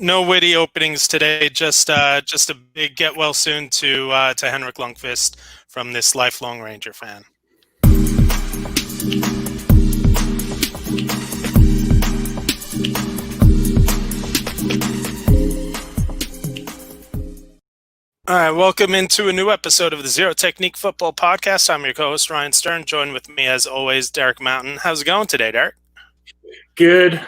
No witty openings today. Just a big get well soon to Henrik Longfist from this lifelong Ranger fan. All right, welcome into a new episode of the Zero Technique Football Podcast. I'm your co-host, Ryan Stern. Joined with me, as always, Derek Mountain. How's it going today, Derek? Good.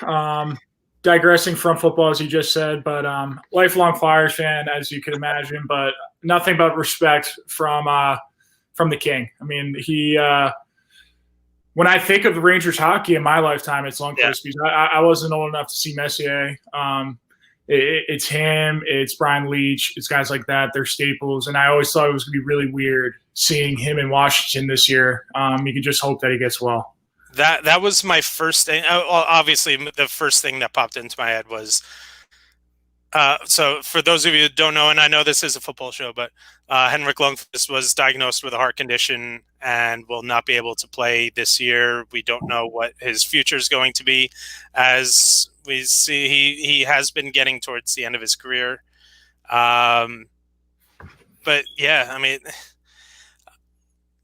Digressing from football, as you just said, but lifelong Flyers fan, as you could imagine, but nothing but respect from the King. I mean, he when I think of the Rangers hockey in my lifetime, it's Longfist. Because I wasn't old enough to see Messier. It's him, it's Brian Leetch, it's guys like that. They're staples, and I always thought it was going to be really weird seeing him in Washington this year. You can just hope that he gets well. That was my first thing. Obviously, the first thing that popped into my head was, so for those of you who don't know, and I know this is a football show, but Henrik Longfist was diagnosed with a heart condition and will not be able to play this year. We don't know what his future is going to be. As we see, he has been getting towards the end of his career. But yeah, I mean,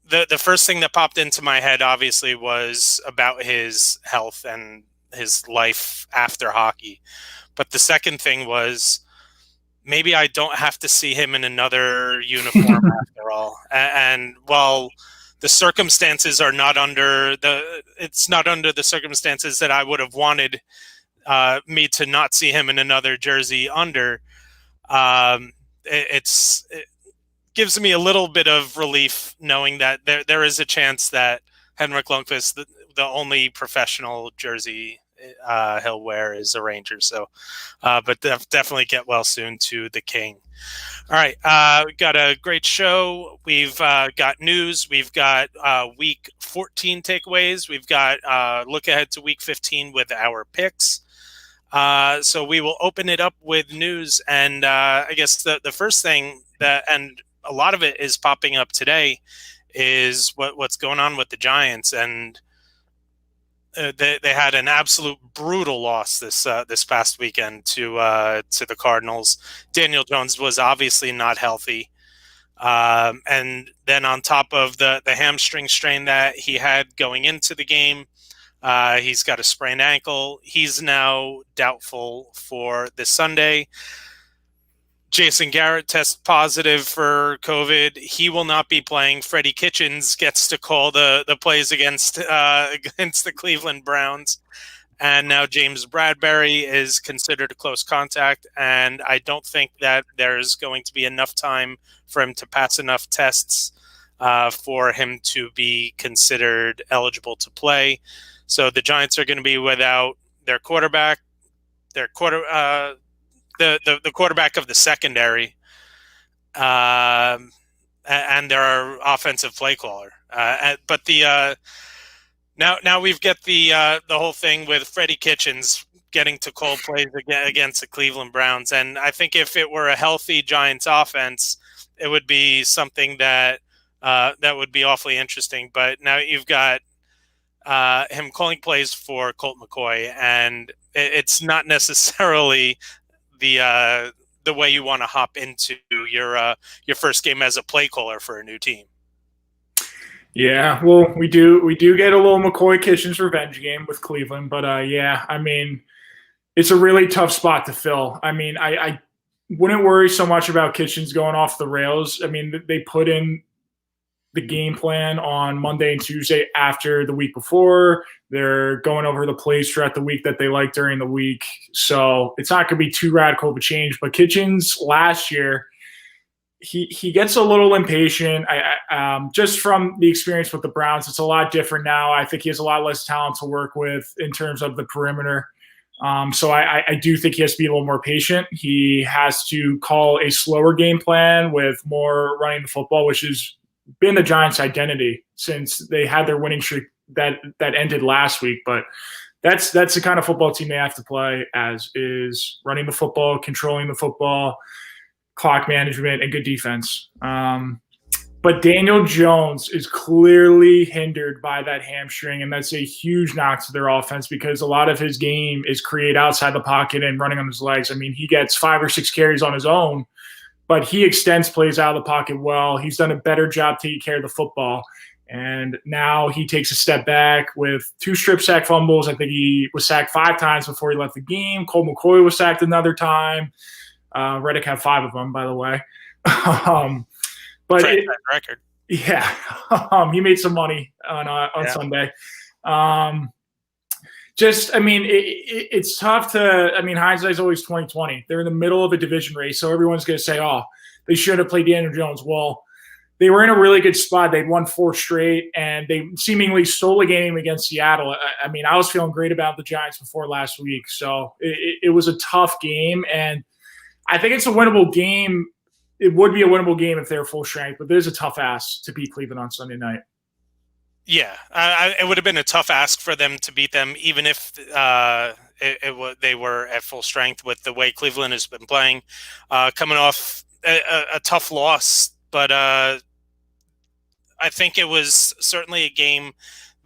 the first thing that popped into my head, obviously, was about his health and his life after hockey. But the second thing was, maybe I don't have to see him in another uniform after all. And while the circumstances are not under the circumstances that I would have wanted me to not see him in another jersey under, it gives me a little bit of relief knowing that there is a chance that Henrik Longfist, the only professional jersey he'll wear, is a Ranger. So, but definitely get well soon to the King. All right, we've got a great show. We've got news. We've got week 14 takeaways. We've got look ahead to week 15 with our picks. So we will open it up with news. And I guess the first thing and a lot of it is popping up today, is what's going on with the Giants. And they had an absolute brutal loss this past weekend to the Cardinals. Daniel Jones was obviously not healthy, and then on top of the hamstring strain that he had going into the game, he's got a sprained ankle. He's now doubtful for this Sunday. Jason Garrett tests positive for COVID. He will not be playing. Freddie Kitchens gets to call the plays against the Cleveland Browns. And now James Bradbury is considered a close contact. And I don't think that there's going to be enough time for him to pass enough tests for him to be considered eligible to play. So the Giants are going to be without their quarterback, the quarterback of the secondary, and their offensive play caller. But now we've got the whole thing with Freddie Kitchens getting to call plays against the Cleveland Browns. And I think if it were a healthy Giants offense, it would be something that would be awfully interesting. But now you've got him calling plays for Colt McCoy, and it's not necessarily the way you want to hop into your first game as a play caller for a new team. Yeah, well, we do get a little McCoy Kitchens revenge game with Cleveland, but yeah, I mean, it's a really tough spot to fill. I mean, I wouldn't worry so much about Kitchens going off the rails. I mean, they put in the game plan on Monday and Tuesday after the week before. They're going over the plays throughout the week that they like during the week. So it's not going to be too radical of a change. But Kitchens last year, he gets a little impatient. Just from the experience with the Browns, it's a lot different now. I think he has a lot less talent to work with in terms of the perimeter. So I do think he has to be a little more patient. He has to call a slower game plan with more running the football, which has been the Giants' identity since they had their winning streak that ended last week. But that's the kind of football team they have to play as, is running the football, controlling the football, clock management, and good defense. But Daniel Jones is clearly hindered by that hamstring, and that's a huge knock to their offense because a lot of his game is create outside the pocket and running on his legs. I mean, he gets 5 or 6 carries on his own, but he extends plays out of the pocket well. He's done a better job taking care of the football. And now he takes a step back with 2 strip sack fumbles. I think he was sacked 5 times before he left the game. Colt McCoy was sacked another time. Reddick had 5 of them, by the way. But record. Yeah, he made some money on Sunday. It's tough to. I mean, hindsight's always 20/20. They're in the middle of a division race, so everyone's going to say, "Oh, they should have played Daniel Jones." Well, they were in a really good spot. They'd won 4 straight, and they seemingly stole a game against Seattle. I mean, I was feeling great about the Giants before last week, so it was a tough game, and I think it's a winnable game. It would be a winnable game if they were full strength, but there's a tough ask to beat Cleveland on Sunday night. Yeah, it would have been a tough ask for them to beat them, even if they were at full strength with the way Cleveland has been playing, coming off a tough loss. But I think it was certainly a game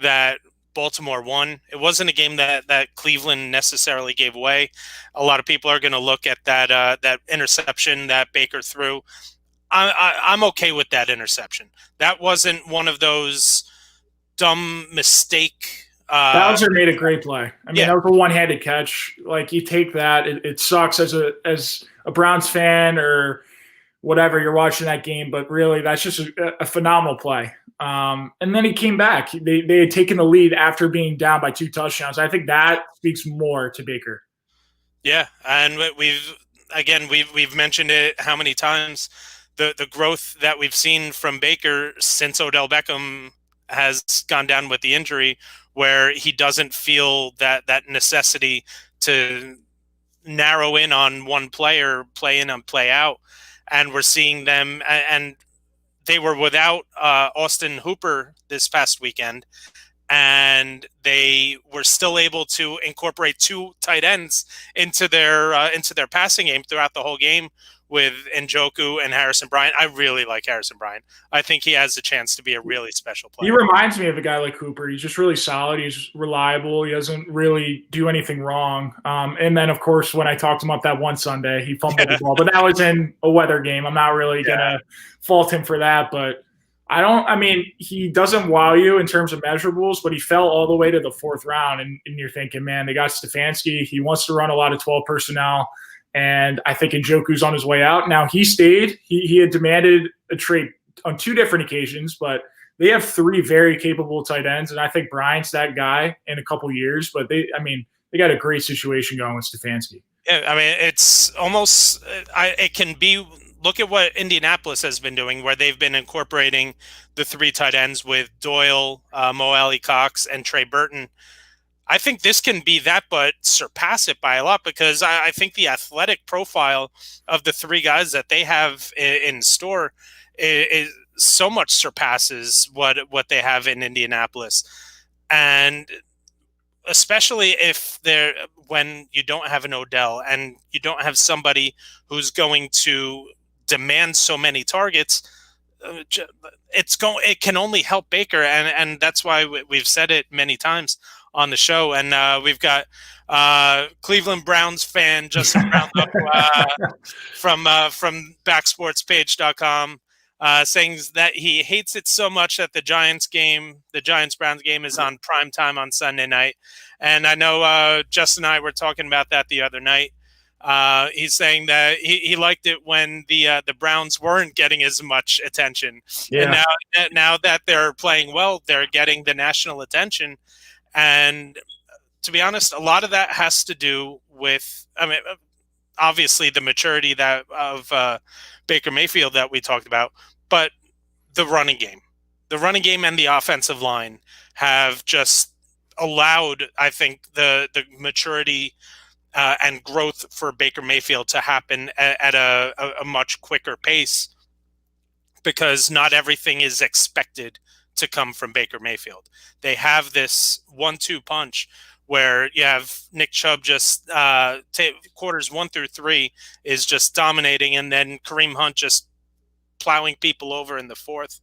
that Baltimore won. It wasn't a game that Cleveland necessarily gave away. A lot of people are going to look at that interception that Baker threw. I'm okay with that interception. That wasn't one of those dumb mistake. Bowser made a great play. I mean, that was a one-handed catch. Like, you take that. It sucks as a Browns fan or whatever, you're watching that game, but really that's just a phenomenal play. And then he came back. They had taken the lead after being down by 2 touchdowns. I think that speaks more to Baker. Yeah, and we've mentioned it how many times, the growth that we've seen from Baker since Odell Beckham has gone down with the injury, where he doesn't feel that necessity to narrow in on one player, play in and play out. And we're seeing them, and they were without Austin Hooper this past weekend, and they were still able to incorporate 2 tight ends into their passing game throughout the whole game with Njoku and Harrison Bryant. I really like Harrison Bryant. I think he has a chance to be a really special player. He reminds me of a guy like Hooper. He's just really solid. He's reliable. He doesn't really do anything wrong. And then, of course, when I talked to him up that one Sunday, he fumbled the ball. But that was in a weather game. I'm not really going to fault him for that. But he doesn't wow you in terms of measurables, but he fell all the way to the 4th round. And you're thinking, man, they got Stefanski. He wants to run a lot of 12 personnel. And I think Njoku's on his way out. Now, he stayed. He had demanded a trade on 2 different occasions, but they have 3 very capable tight ends, and I think Bryant's that guy in a couple years. But they got a great situation going with Stefanski. Yeah, I mean, it's almost it can be. Look at what Indianapolis has been doing, where they've been incorporating the 3 tight ends with Doyle, Mo Alley Cox, and Trey Burton. I think this can be that, but surpass it by a lot, because I think the athletic profile of the 3 guys that they have in store is so much surpasses what they have in Indianapolis. And especially if when you don't have an Odell and you don't have somebody who's going to demand so many targets, it can only help Baker. And that's why we've said it many times on the show. And we've got Cleveland Browns fan Justin Roundup from backsportspage.com saying that he hates it so much that the Giants-Browns game is on prime time on Sunday night. And I know Justin and I were talking about that the other night. He's saying that he liked it when the Browns weren't getting as much attention. Yeah. And now that they're playing well, they're getting the national attention. And to be honest, a lot of that has to do with, obviously the maturity of Baker Mayfield that we talked about, but the running game and the offensive line have just allowed, I think, the maturity and growth for Baker Mayfield to happen at a much quicker pace, because not everything is expected to come from Baker Mayfield. They have this 1-2 punch where you have Nick Chubb just quarters 1 through 3 is just dominating, and then Kareem Hunt just plowing people over in the fourth.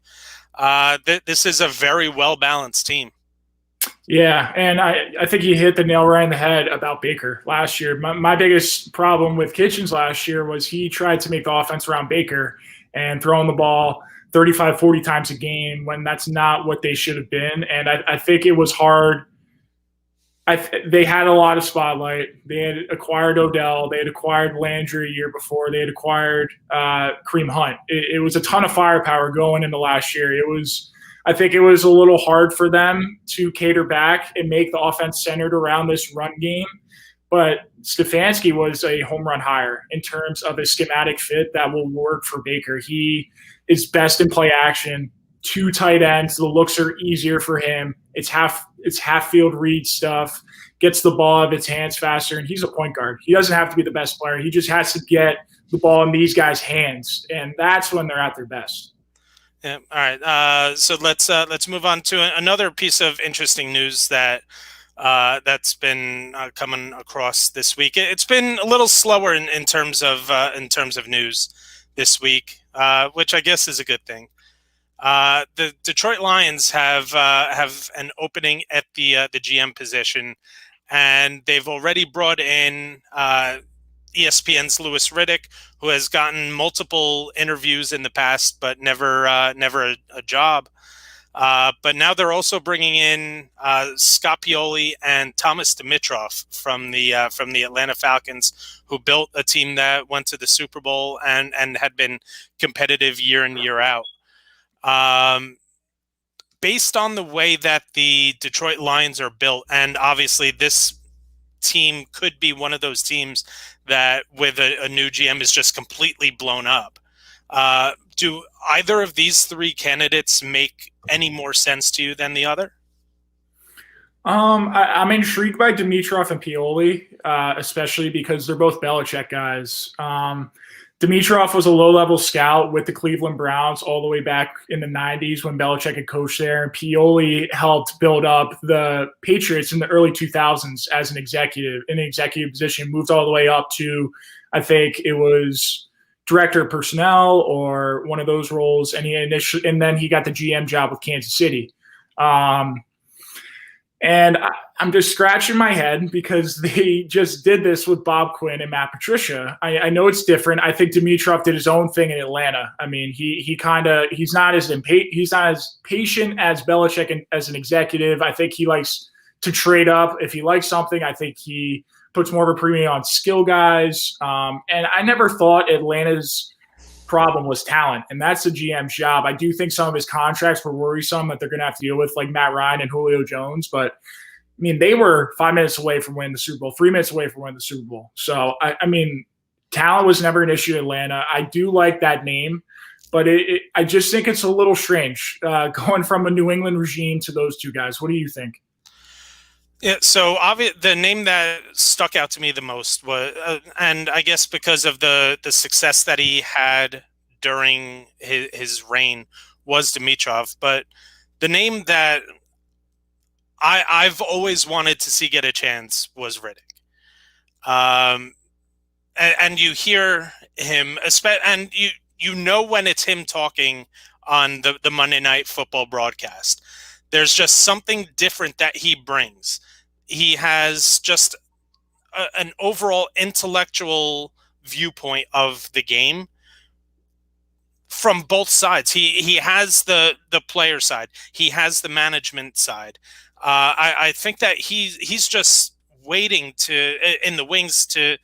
This is a very well-balanced team. Yeah, and I think you hit the nail right in the head about Baker last year. My biggest problem with Kitchens last year was he tried to make the offense around Baker and throwing the ball 35, 40 times a game when that's not what they should have been. And I think it was hard. They had a lot of spotlight. They had acquired Odell. They had acquired Landry a year before. They had acquired Kareem Hunt. It was a ton of firepower going into last year. I think it was a little hard for them to cater back and make the offense centered around this run game. But Stefanski was a home run hire in terms of a schematic fit that will work for Baker. He is best in play action, 2 tight ends. The looks are easier for him. It's half field read stuff, gets the ball out of his hands faster, and he's a point guard. He doesn't have to be the best player. He just has to get the ball in these guys' hands, and that's when they're at their best. Yeah. All right. So let's move on to another piece of interesting news that's been coming across this week. It's been a little slower in terms of news this week, which I guess is a good thing. The Detroit Lions have an opening at the GM position, and they've already brought in ESPN's Louis Riddick, who has gotten multiple interviews in the past, but never a job. But now they're also bringing in Scott Pioli and Thomas Demitroff from the Atlanta Falcons, who built a team that went to the Super Bowl and had been competitive year in, year out. Based on the way that the Detroit Lions are built, and obviously this team could be one of those teams that with a new GM is just completely blown up. Do either of these 3 candidates make any more sense to you than the other? I'm intrigued by Dimitroff and Pioli, especially because they're both Belichick guys. Dimitroff was a low-level scout with the Cleveland Browns all the way back in the 90s when Belichick had coached there. And Pioli helped build up the Patriots in the early 2000s as an executive, in an executive position, moved all the way up to, I think it was director of personnel or one of those roles. And then he got the GM job with Kansas City. And I'm just scratching my head because they just did this with Bob Quinn and Matt Patricia. I know it's different. I think Dimitroff did his own thing in Atlanta. I mean, he's not as patient as Belichick as an executive. I think he likes to trade up if he likes something. I think he puts more of a premium on skill guys. And I never thought Atlanta's problem was talent, and that's the GM's job. I do think some of his contracts were worrisome that they're going to have to deal with, like Matt Ryan and Julio Jones. But I mean, they were 5 minutes away from winning the Super Bowl, 3 minutes away from winning the Super Bowl. So I mean, talent was never an issue in Atlanta. I do like that name, but I just think it's a little strange going from a New England regime to those 2 guys. What do you think? Yeah, so the name that stuck out to me the most was, and I guess because of the success that he had during his reign, was Dimitroff. But the name that I've always wanted to see get a chance was Riddick. And you hear him, and you know when it's him talking on the Monday Night Football broadcast. There's just something different that he brings. He has just an overall intellectual viewpoint of the game from both sides. He has the player side. He has the management side. I think that he's just waiting in the wings to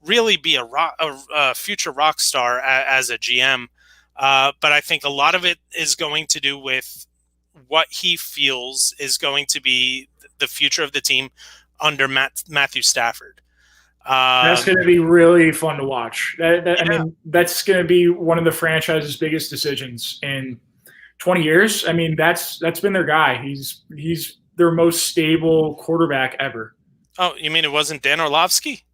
really be a future rock star as a GM. But I think a lot of it is going to do with what he feels is going to be the future of the team under Matthew Stafford. That's going to be really fun to watch. I mean, that's going to be one of the franchise's biggest decisions in 20 years. I mean, that's been their guy. He's their most stable quarterback ever. Oh, you mean it wasn't Dan Orlovsky?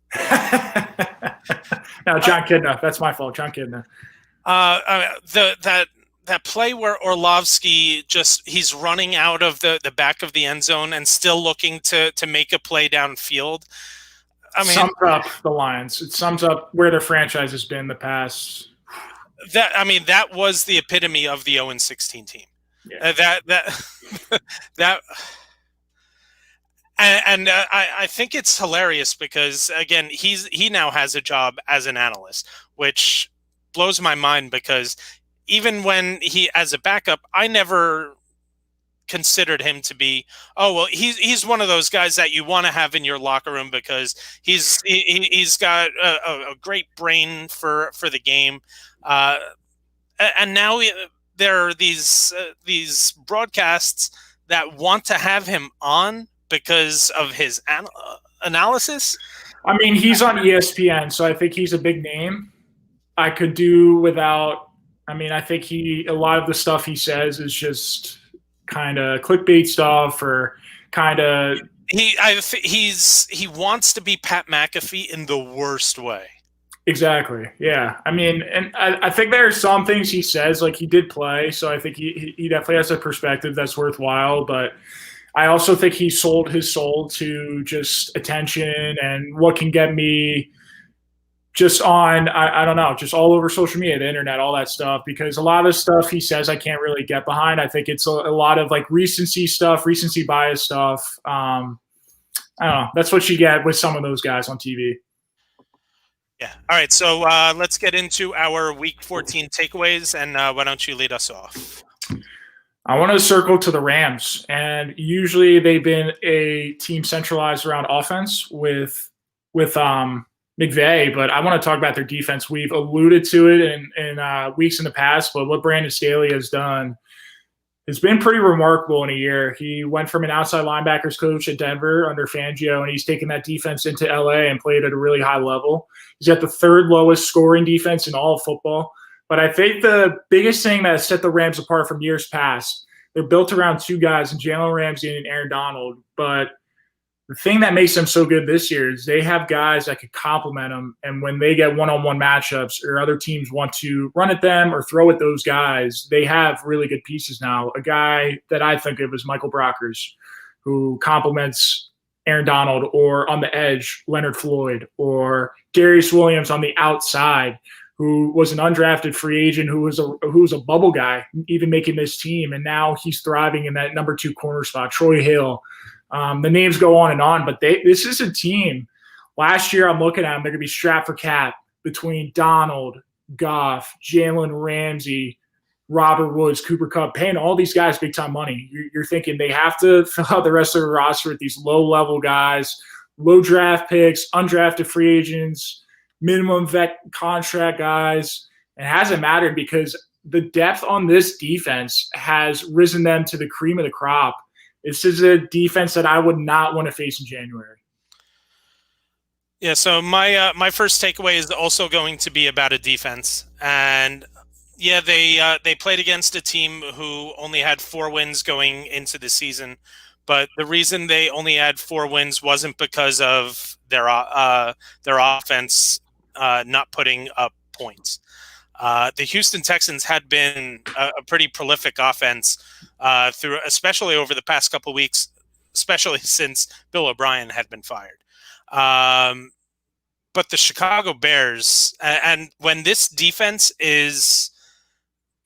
No, John Kidna. That's my fault. John Kidna. That play where Orlovsky he's running out of the back of the end zone and still looking to make a play downfield. I mean, sums up the Lions. It sums up where their franchise has been the past that was the epitome of the 0-16 team. Yeah. That and I think it's hilarious because again he now has a job as an analyst, which blows my mind because even when he as a backup, I never considered him to be, oh well, he's one of those guys that you want to have in your locker room because he's got a great brain for the game, and now there are these broadcasts that want to have him on because of his analysis. I mean, he's on ESPN, so I think he's a big name. I could do without. I mean, I think a lot of the stuff he says is just kind of clickbait stuff or kind of. He wants to be Pat McAfee in the worst way. Exactly. Yeah. I mean, and I think there are some things he says, like he did play, so I think he definitely has a perspective that's worthwhile. But I also think he sold his soul to just attention and what can get me just on, I don't know, just all over social media, the internet, all that stuff. Because a lot of stuff he says I can't really get behind. I think it's a lot of like recency stuff, recency bias stuff. I don't know. That's what you get with some of those guys on TV. Yeah. All right. So let's get into our Week 14 takeaways, and why don't you lead us off? I want to circle to the Rams, and usually they've been a team centralized around offense with McVay, but I want to talk about their defense. We've alluded to it in weeks in the past, but what Brandon Staley has done has been pretty remarkable in a year. He went from an outside linebackers coach at Denver under Fangio, and he's taken that defense into LA and played at a really high level. He's got the third lowest scoring defense in all of football. But I think the biggest thing that has set the Rams apart from years past, they're built around two guys, in Jalen Ramsey and Aaron Donald. But the thing that makes them so good this year is they have guys that could complement them. And when they get one-on-one matchups or other teams want to run at them or throw at those guys, they have really good pieces now. A guy that I think of is Michael Brockers, who complements Aaron Donald, or on the edge, Leonard Floyd, or Darius Williams on the outside, who was an undrafted free agent, who was a bubble guy, even making this team. And now he's thriving in that number 2 corner spot, Troy Hill. The names go on, but this is a team. Last year, I'm looking at them, they're going to be strapped for cap between Donald, Goff, Jalen Ramsey, Robert Woods, Cooper Kupp, paying all these guys big-time money. You're thinking they have to fill out the rest of the roster with these low-level guys, low draft picks, undrafted free agents, minimum vet contract guys. It hasn't mattered because the depth on this defense has risen them to the cream of the crop. This is a defense that I would not want to face in January. Yeah, so my first takeaway is also going to be about a defense. And yeah, they played against a team who only had 4 wins going into the season. But the reason they only had 4 wins wasn't because of their offense not putting up points. The Houston Texans had been a pretty prolific offense through, especially over the past couple of weeks, especially since Bill O'Brien had been fired. But the Chicago Bears, and when this defense is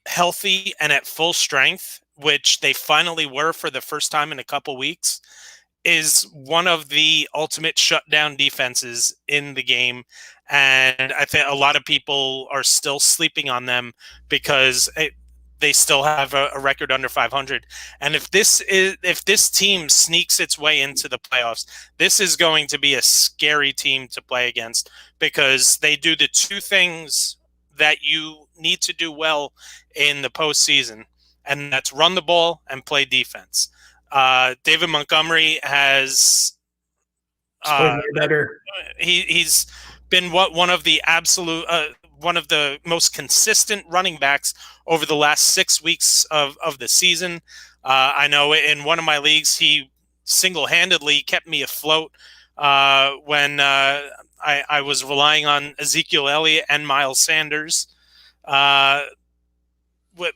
healthy and at full strength, which they finally were for the first time in a couple weeks, is one of the ultimate shutdown defenses in the game. And I think a lot of people are still sleeping on them because they still have a record under 500. And if this team sneaks its way into the playoffs, this is going to be a scary team to play against because they do the 2 things that you need to do well in the postseason, and that's run the ball and play defense. David Montgomery has better. He's been one of the most consistent running backs over the last 6 weeks of the season. I know in one of my leagues he single-handedly kept me afloat when I was relying on Ezekiel Elliott and Miles Sanders.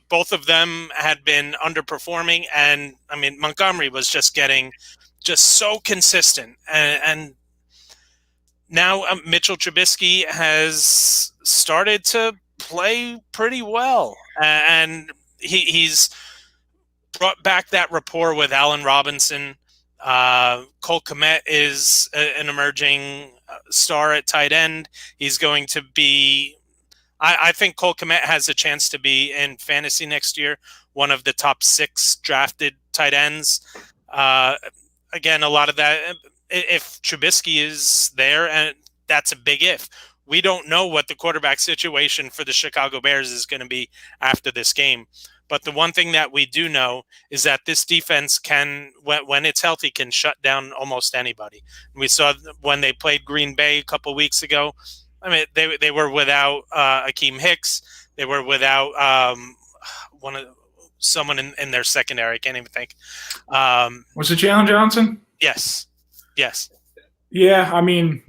Both of them had been underperforming, and I mean Montgomery was just getting so consistent, and now Mitchell Trubisky has started to play pretty well, and he's brought back that rapport with Allen Robinson. Cole Kmet is an emerging star at tight end. He's going to be. I think Cole Kmet has a chance to be in fantasy next year, one of the top 6 drafted tight ends. Again, a lot of that, if Trubisky is there, and that's a big if. We don't know what the quarterback situation for the Chicago Bears is going to be after this game. But the one thing that we do know is that this defense can, when it's healthy, can shut down almost anybody. We saw when they played Green Bay a couple weeks ago. I mean, they were without Akeem Hicks. They were without someone in their secondary. I can't even think. Was it Jalen Johnson? Yes. Yeah, I mean,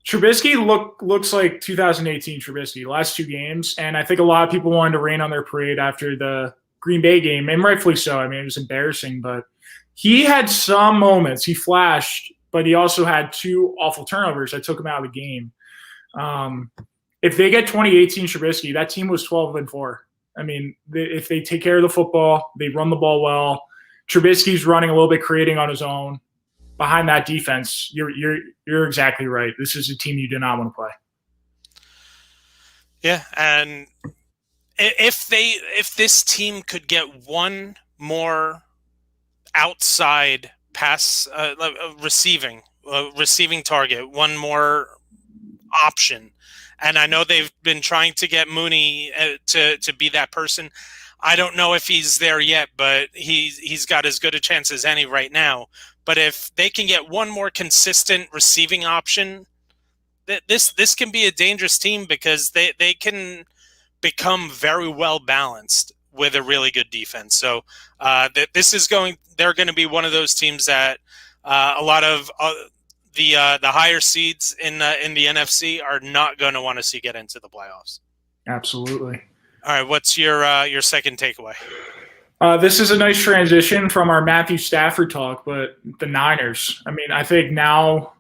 Trubisky looks like 2018 Trubisky, last 2 games, and I think a lot of people wanted to rain on their parade after the Green Bay game, and rightfully so. I mean, it was embarrassing, but he had some moments. He flashed, but he also had 2 awful turnovers that took him out of the game. If they get 2018 Trubisky, that team was 12-4. I mean, if they take care of the football, they run the ball well. Trubisky's running a little bit, creating on his own. Behind that defense, you're exactly right. This is a team you do not want to play. Yeah, and if this team could get one more outside pass receiving target, one more option, and I know they've been trying to get Mooney to be that person. I don't know if he's there yet, but he's got as good a chance as any right now. But if they can get one more consistent receiving option, this can be a dangerous team because they can become very well balanced with a really good defense. So they're going to be one of those teams that a lot of the higher seeds in the NFC are not going to want to see get into the playoffs. Absolutely. All right, what's your second takeaway? This is a nice transition from our Matthew Stafford talk, but the Niners. I mean, I think now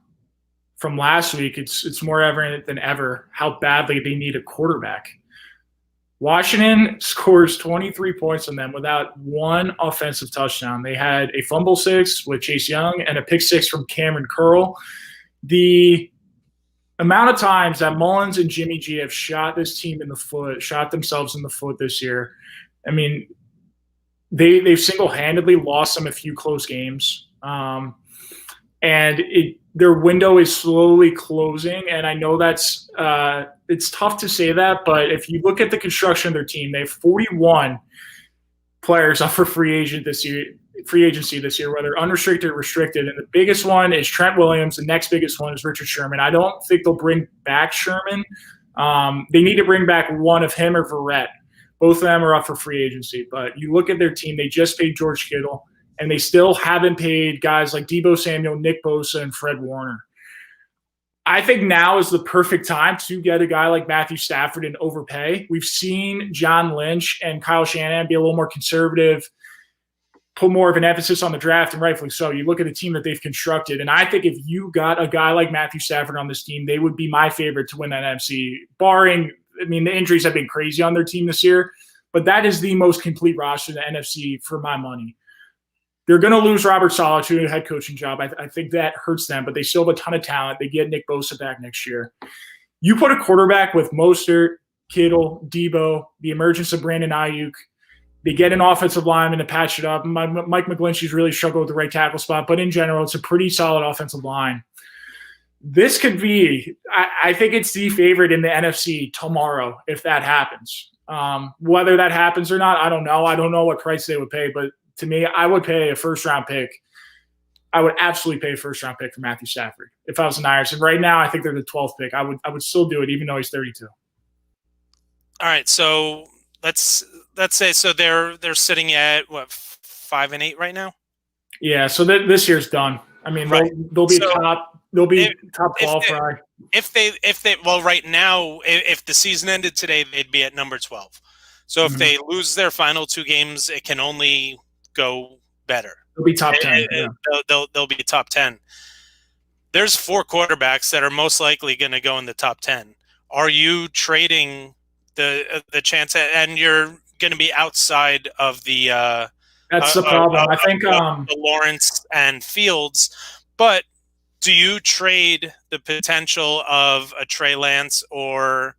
from last week, it's more evident than ever how badly they need a quarterback. Washington scores 23 points on them without one offensive touchdown. They had a fumble 6 with Chase Young and a pick 6 from Cameron Curl. The amount of times that Mullins and Jimmy G have shot this team in the foot, shot themselves in the foot this year, I mean, they've single-handedly lost them a few close games. And their window is slowly closing. And I know that's it's tough to say that, but if you look at the construction of their team, they have 41 players up for free agency this year, whether unrestricted or restricted. And the biggest one is Trent Williams. The next biggest one is Richard Sherman. I don't think they'll bring back Sherman. They need to bring back one of him or Verrett. Both of them are up for free agency. But you look at their team, they just paid George Kittle, and they still haven't paid guys like Deebo Samuel, Nick Bosa, and Fred Warner. I think now is the perfect time to get a guy like Matthew Stafford and overpay. We've seen John Lynch and Kyle Shanahan be a little more conservative, put more of an emphasis on the draft, and rightfully so. You look at the team that they've constructed, and I think if you got a guy like Matthew Stafford on this team, they would be my favorite to win that NFC, barring – I mean, the injuries have been crazy on their team this year, but that is the most complete roster in the NFC for my money. They're going to lose Robert Saleh to a head coaching job. I think that hurts them, but they still have a ton of talent. They get Nick Bosa back next year. You put a quarterback with Mostert, Kittle, Deebo, the emergence of Brandon Ayuk. They get an offensive lineman to patch it up. Mike McGlinchey's really struggled with the right tackle spot, but in general, it's a pretty solid offensive line. This could be – I think it's the favorite in the NFC tomorrow if that happens. Whether that happens or not, I don't know. I don't know what price they would pay, but to me, I would pay a first-round pick. I would absolutely pay a first-round pick for Matthew Stafford if I was the Niners. And right now, I think they're the 12th pick. I would still do it even though he's 32. All right, so let's say so they're sitting at, what, 5-8 right now? Yeah, so this year's done. I mean, right. they'll be top – They'll be top 12 Fry. If they well, right now, if the season ended today, they'd be at number 12. So if they lose their final 2 games, it can only go better. They'll be top 10. Yeah. They'll be top 10. There's 4 quarterbacks that are most likely going to go in the top 10. are you trading the chance, and you're going to be outside of the That's the problem. I think the Lawrence and Fields, but do you trade the potential of a Trey Lance or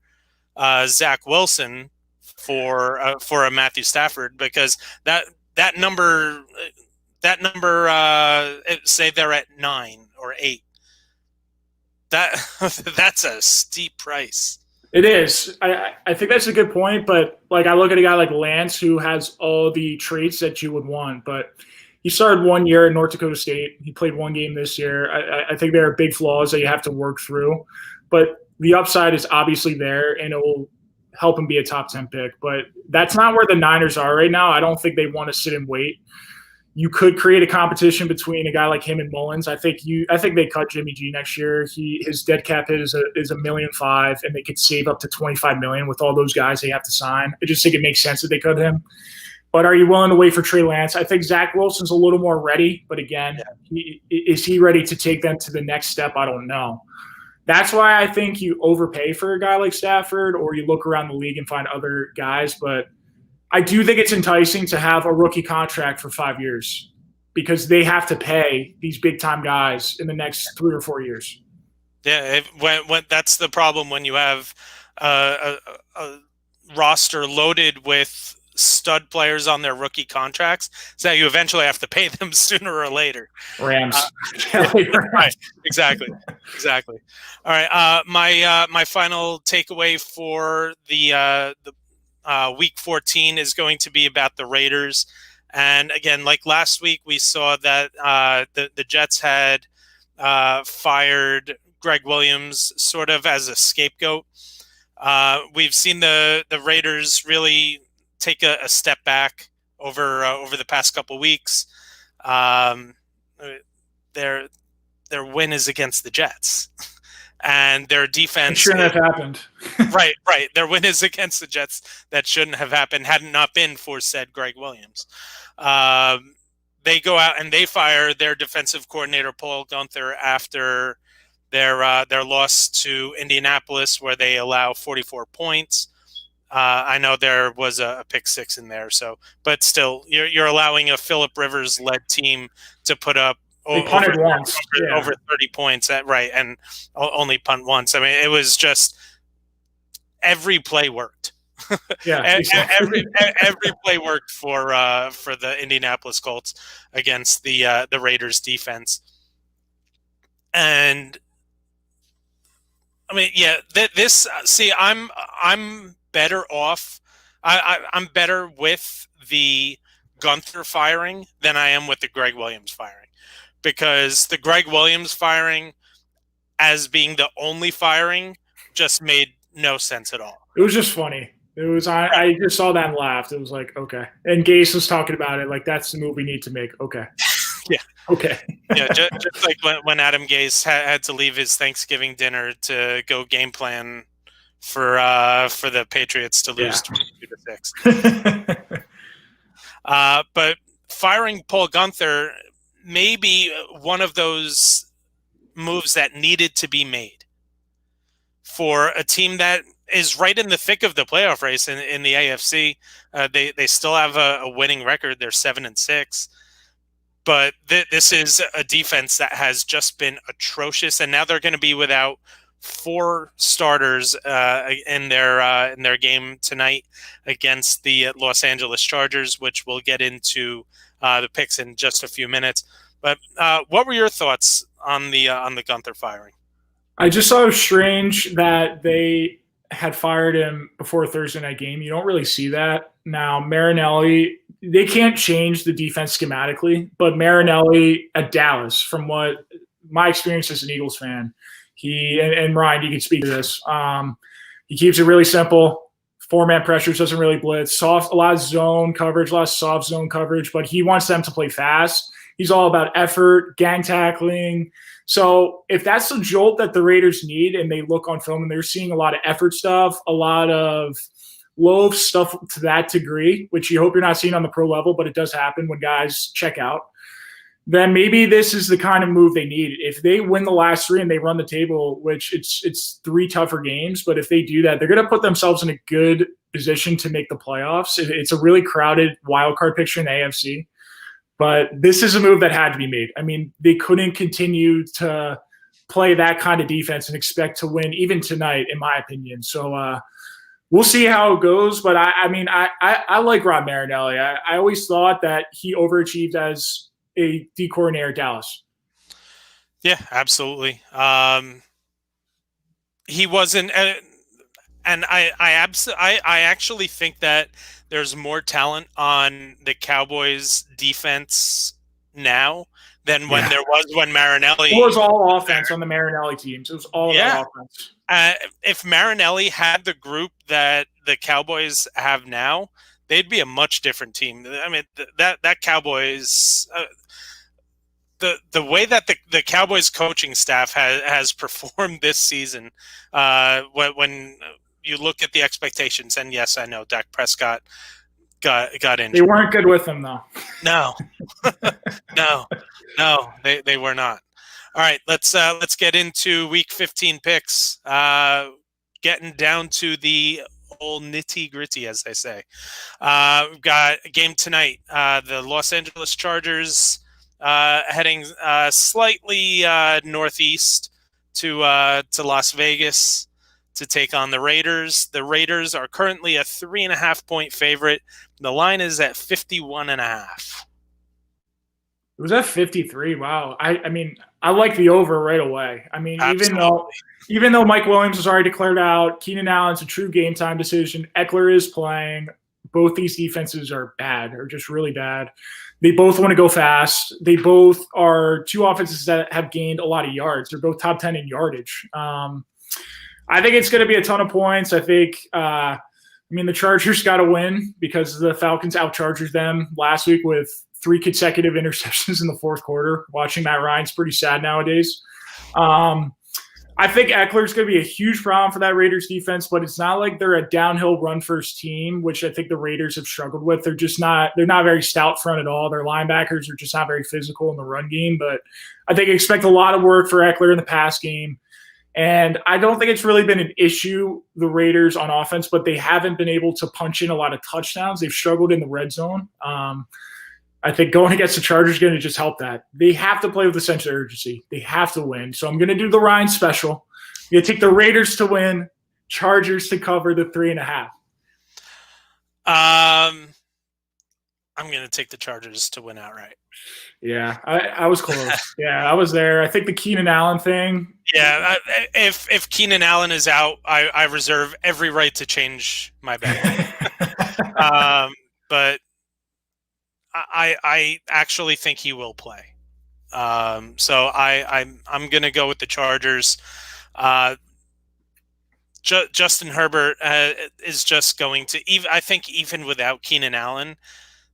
Zach Wilson for a Matthew Stafford? Because that number say they're at 9 or 8. That's a steep price. It is. I think that's a good point, but like I look at a guy like Lance who has all the traits that you would want, but he started 1 year at North Dakota State. He played 1 game this year. I think there are big flaws that you have to work through, but the upside is obviously there, and it will help him be a top 10 pick. But that's not where the Niners are right now. I don't think they want to sit and wait. You could create a competition between a guy like him and Mullins. I think they cut Jimmy G next year. His dead cap hit is $1.5 million, and they could save up to $25 million with all those guys they have to sign. I just think it makes sense that they cut him. But are you willing to wait for Trey Lance? I think Zach Wilson's a little more ready, but again, is he ready to take them to the next step? I don't know. That's why I think you overpay for a guy like Stafford, or you look around the league and find other guys. But I do think it's enticing to have a rookie contract for 5 years because they have to pay these big-time guys in the next 3 or 4 years. Yeah, when that's the problem when you have a roster loaded with stud players on their rookie contracts, so you eventually have to pay them sooner or later. Rams. Right, exactly. All right, my final takeaway for the Week 14 is going to be about the Raiders. And again, like last week, we saw that the Jets had fired Greg Williams sort of as a scapegoat. We've seen the Raiders really take a step back over the past couple weeks. Their win is against the Jets. And their defense... It shouldn't have happened. Right. Their win is against the Jets. That shouldn't have happened had it not been for said Greg Williams. They go out and they fire their defensive coordinator, Paul Guenther, after their loss to Indianapolis, where they allow 44 points. I know there was a pick six in there, but still, you're allowing a Phillip Rivers-led team to put up over 30 points, and only punt once. I mean, it was just every play worked. Yeah, every play worked for the Indianapolis Colts against the Raiders defense. And I mean, I'm better off. I'm better with the Guenther firing than I am with the Greg Williams firing, because the Greg Williams firing as being the only firing just made no sense at all. It was just funny. It was I just saw that and laughed. It was like, okay. And Gase was talking about it like, that's the move we need to make. Okay. Yeah. Okay. Yeah, just like when Adam Gase had to leave his Thanksgiving dinner to go game plan for the Patriots to lose 22-6. But firing Paul Guenther may be one of those moves that needed to be made for a team that is right in the thick of the playoff race in the AFC. They still have a winning record. They're 7-6. But this is a defense that has just been atrocious, and now they're going to be without 4 starters in their game tonight against the Los Angeles Chargers, which we'll get into the picks in just a few minutes. But what were your thoughts on the Guenther firing? I just thought it was strange that they had fired him before a Thursday night game. You don't really see that. Now, Marinelli, they can't change the defense schematically, but Marinelli at Dallas, from what my experience as an Eagles fan, and Ryan, you can speak to this. He keeps it really simple. 4-man pressures, doesn't really blitz. A lot of zone coverage, a lot of soft zone coverage, but he wants them to play fast. He's all about effort, gang tackling. So if that's the jolt that the Raiders need, and they look on film and they're seeing a lot of effort stuff, a lot of low stuff to that degree, which you hope you're not seeing on the pro level, but it does happen when guys check out. then maybe this is the kind of move they need. If they win the last 3 and they run the table, which it's 3 tougher games, but if they do that, they're going to put themselves in a good position to make the playoffs. It's a really crowded wild card picture in the AFC, but this is a move that had to be made. I mean, they couldn't continue to play that kind of defense and expect to win even tonight, in my opinion. So we'll see how it goes. But I like Rob Marinelli. I always thought that he overachieved as a D coordinator at Dallas. Yeah, absolutely. He wasn't, and I actually think that there's more talent on the Cowboys defense now than when there was when Marinelli. It was all offense on the Marinelli teams. It was all about offense. If Marinelli had the group that the Cowboys have now, they'd be a much different team. I mean, that Cowboys, the way that the Cowboys coaching staff has performed this season, when you look at the expectations, and yes, I know Dak Prescott got injured. They weren't good with him, though. No, no, they were not. All right, let's get into Week 15 picks. Getting down to the old nitty gritty, as they say. We've got a game tonight. The Los Angeles Chargers heading slightly northeast to Las Vegas to take on the Raiders. The Raiders are currently a 3.5-point favorite. The line is at 51.5. It was at 53. Wow. I mean, I like the over right away. I mean, even though Mike Williams has already declared out, Keenan Allen's a true game time decision. Eckler is playing. Both these defenses are bad, or just really bad. They both want to go fast. They both are 2 offenses that have gained a lot of yards. They're both top 10 in yardage. I think it's going to be a ton of points. I think, the Chargers got to win because the Falcons outcharged them last week with 3 consecutive interceptions in the fourth quarter. Watching Matt Ryan's pretty sad nowadays. I think Eckler's going to be a huge problem for that Raiders defense, but it's not like they're a downhill run first team, which I think the Raiders have struggled with. They're not very stout front at all. Their linebackers are just not very physical in the run game, but I think expect a lot of work for Eckler in the pass game. And I don't think it's really been an issue, the Raiders on offense, but they haven't been able to punch in a lot of touchdowns. They've struggled in the red zone. I think going against the Chargers is going to just help that. They have to play with a sense of urgency. They have to win. So I'm going to do the Ryan special. I'm going to take the Raiders to win, Chargers to cover the 3.5. I'm going to take the Chargers to win outright. Yeah, I was close. Yeah, I was there. I think the Keenan Allen thing. Yeah, if Keenan Allen is out, I reserve every right to change my bet. But I actually think he will play. So I'm going to go with the Chargers. Justin Herbert is just going to I think even without Keenan Allen,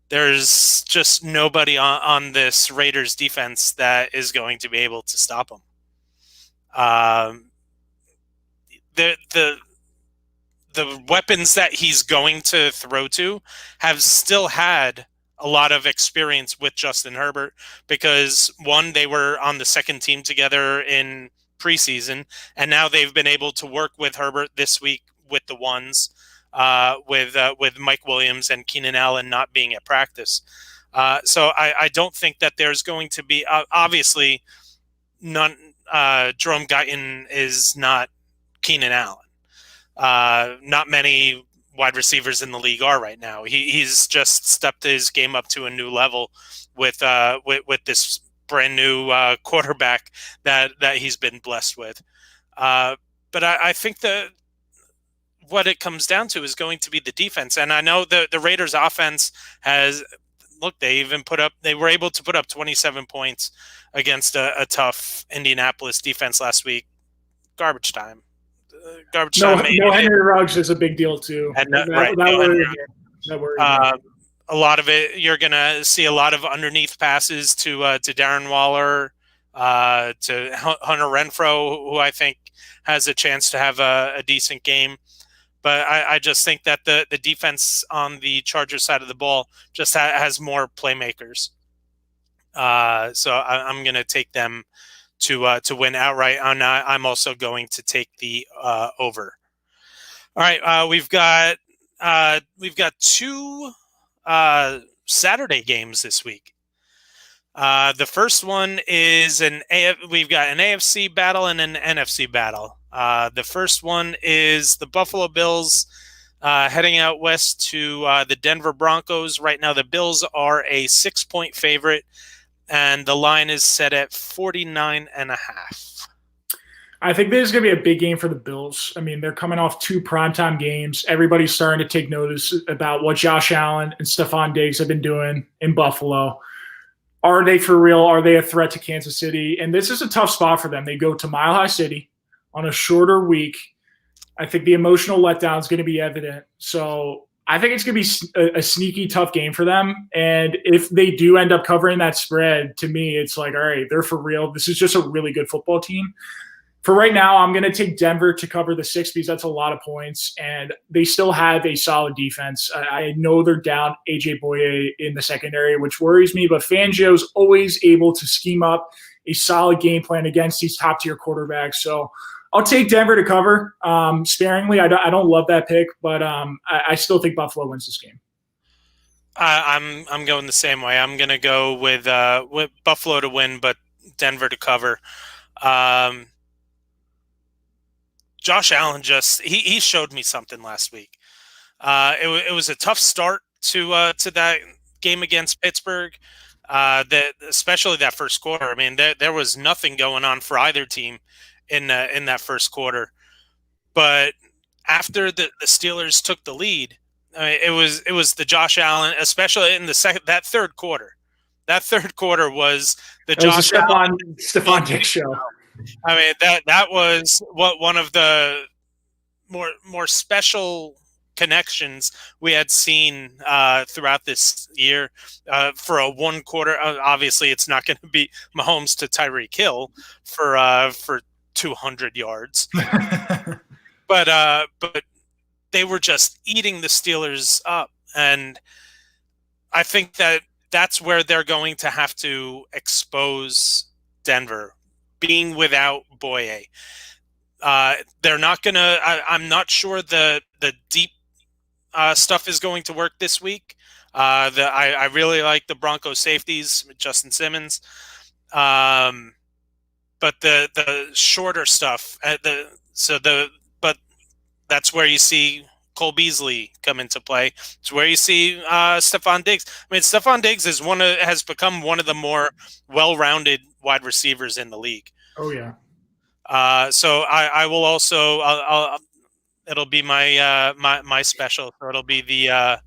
there's just nobody on this Raiders defense that is going to be able to stop him. The weapons that he's going to throw to have still had a lot of experience with Justin Herbert because, one, they were on the second team together in preseason, and now they've been able to work with Herbert this week with the ones, with Mike Williams and Keenan Allen not being at practice. So I don't think that there's going to be obviously none. Jerome Guyton is not Keenan Allen. Not many wide receivers in the league are right now. He's just stepped his game up to a new level with this brand new quarterback that he's been blessed with. But I think that what it comes down to is going to be the defense. And I know the Raiders offense they were able to put up 27 points against a tough Indianapolis defense last week. Garbage time. No, Henry Ruggs is a big deal too. A lot of it, you're going to see a lot of underneath passes to Darren Waller, to Hunter Renfrow, who I think has a chance to have a decent game. But I just think that the defense on the Chargers side of the ball just has more playmakers. So I'm going to take them to win outright. I'm also going to take the over. All right, we've got two Saturday games this week. The first one is we've got an AFC battle and an NFC battle. The first one is the Buffalo Bills heading out west to the Denver Broncos. Right now, the Bills are a 6-point favorite, and the line is set at 49.5. I think this is going to be a big game for the Bills. I mean, they're coming off 2 primetime games. Everybody's starting to take notice about what Josh Allen and Stephon Diggs have been doing in Buffalo. Are they for real? Are they a threat to Kansas City? And this is a tough spot for them. They go to Mile High City on a shorter week. I think the emotional letdown is going to be evident. So I think it's going to be a sneaky, tough game for them. And if they do end up covering that spread, to me, it's like, all right, they're for real. This is just a really good football team. For right now, I'm going to take Denver to cover the 6 because that's a lot of points, and they still have a solid defense. I know they're down A.J. Boye in the secondary, which worries me, but Fangio's always able to scheme up a solid game plan against these top-tier quarterbacks. So I'll take Denver to cover sparingly. I don't love that pick, but I still think Buffalo wins this game. I'm going the same way. I'm going to go with Buffalo to win, but Denver to cover. Josh Allen he showed me something last week. It was a tough start to that game against Pittsburgh. Especially that first quarter. I mean, there was nothing going on for either team in that first quarter. But after the Steelers took the lead, it was the Josh Allen, especially in that third quarter. That third quarter was the Josh Allen Stephon Diggs show. I mean, that was one of the more special connections we had seen throughout this year for a one quarter. Obviously, it's not going to be Mahomes to Tyreek Hill for 200 yards, but they were just eating the Steelers up, and I think that's where they're going to have to expose Denver. Being without Boye, they're not gonna. I'm not sure the deep stuff is going to work this week. I really like the Broncos safeties, Justin Simmons, but the shorter stuff. But that's where you see Cole Beasley come into play. It's where you see Stephon Diggs. I mean, Stephon Diggs has become one of the more well-rounded wide receivers in the league. Oh yeah. So I will also it'll be my special. So it'll be the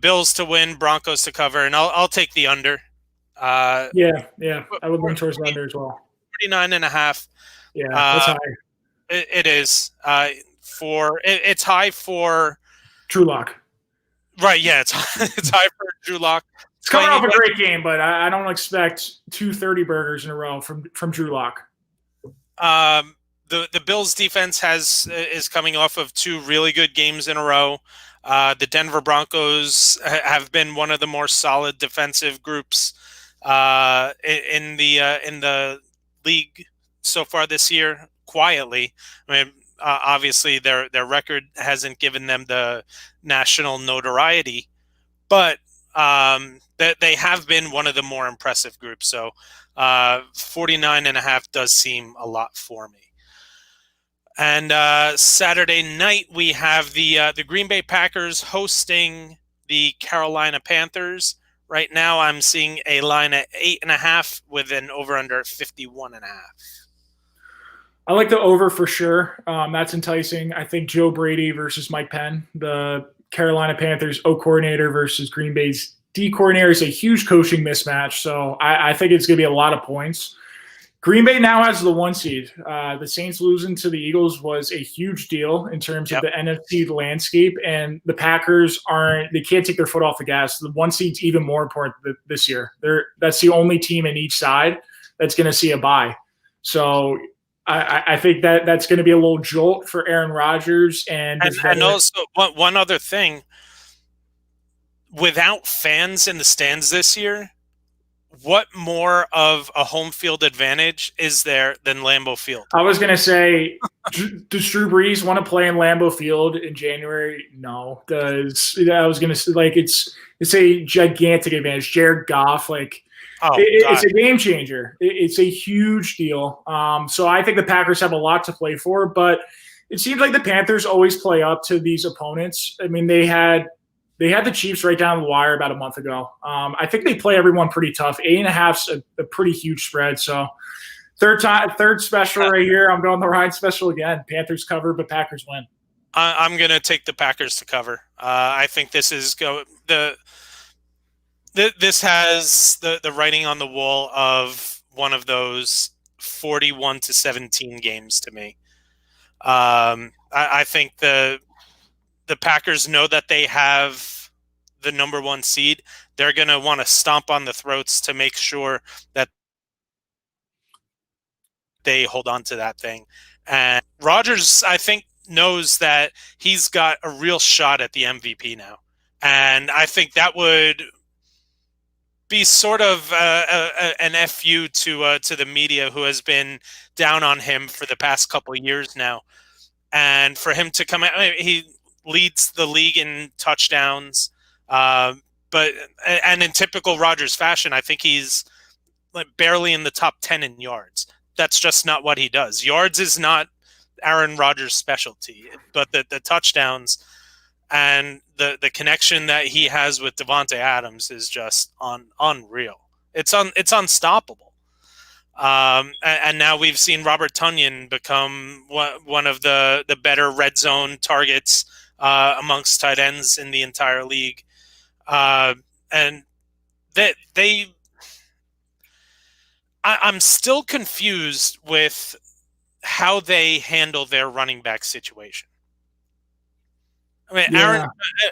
Bills to win, Broncos to cover, and I'll take the under. Yeah, I would lean towards the under as well. 49.5. Yeah, that's high. It is. It's high for Drew Lock. Right, yeah, it's high for Drew Lock. It's coming off a great game, but I don't expect 230 burgers in a row from Drew Lock. The Bills defense is coming off of 2 really good games in a row. The Denver Broncos have been one of the more solid defensive groups in the league so far this year. Quietly, I mean, obviously their record hasn't given them the national notoriety, but that they have been one of the more impressive groups. So 49.5 does seem a lot for me. And Saturday night we have the Green Bay Packers hosting the Carolina Panthers. Right now I'm seeing a line at 8.5 with an over/under at 51.5. I like the over for sure. That's enticing. I think Joe Brady versus Mike Penn, the Carolina Panthers O coordinator versus Green Bay's D coordinator, is a huge coaching mismatch. So I think it's going to be a lot of points. Green Bay now has the 1 seed. The Saints losing to the Eagles was a huge deal in terms of the NFC landscape, and the Packers they can't take their foot off the gas. The 1 seed's even more important this year. That's the only team in each side that's going to see a bye. So I think that's going to be a little jolt for Aaron Rodgers. And also one other thing, without fans in the stands this year, what more of a home field advantage is there than Lambeau Field? I was gonna say, does Drew Brees want to play in Lambeau Field in January? No. I was gonna say, like, it's a gigantic advantage. Jared Goff, like, it's a game changer. It's a huge deal. So I think the Packers have a lot to play for, but it seems like the Panthers always play up to these opponents. I mean, they had the Chiefs right down the wire about a month ago. I think they play everyone pretty tough. 8.5's a pretty huge spread. So third special right here. I'm going the Ryan special again. Panthers cover, but Packers win. I'm going to take the Packers to cover. I think this is this has the writing on the wall of one of those 41-17 games to me. I think the Packers know that they have the number one seed. They're going to want to stomp on the throats to make sure that they hold on to that thing. And Rodgers, I think, knows that he's got a real shot at the MVP now. And I think that would be sort of an FU to the media who has been down on him for the past couple of years now. And for him to come out, he leads the league in touchdowns. But in typical Rodgers fashion, I think he's like barely in the top 10 in yards. That's just not what he does. Yards is not Aaron Rodgers' specialty, but the touchdowns and the connection that he has with Devontae Adams is just unreal. It's unstoppable. And now we've seen Robert Tanyan become one of the better red zone targets amongst tight ends in the entire league. And I'm still confused with how they handle their running back situation. I mean, Yeah.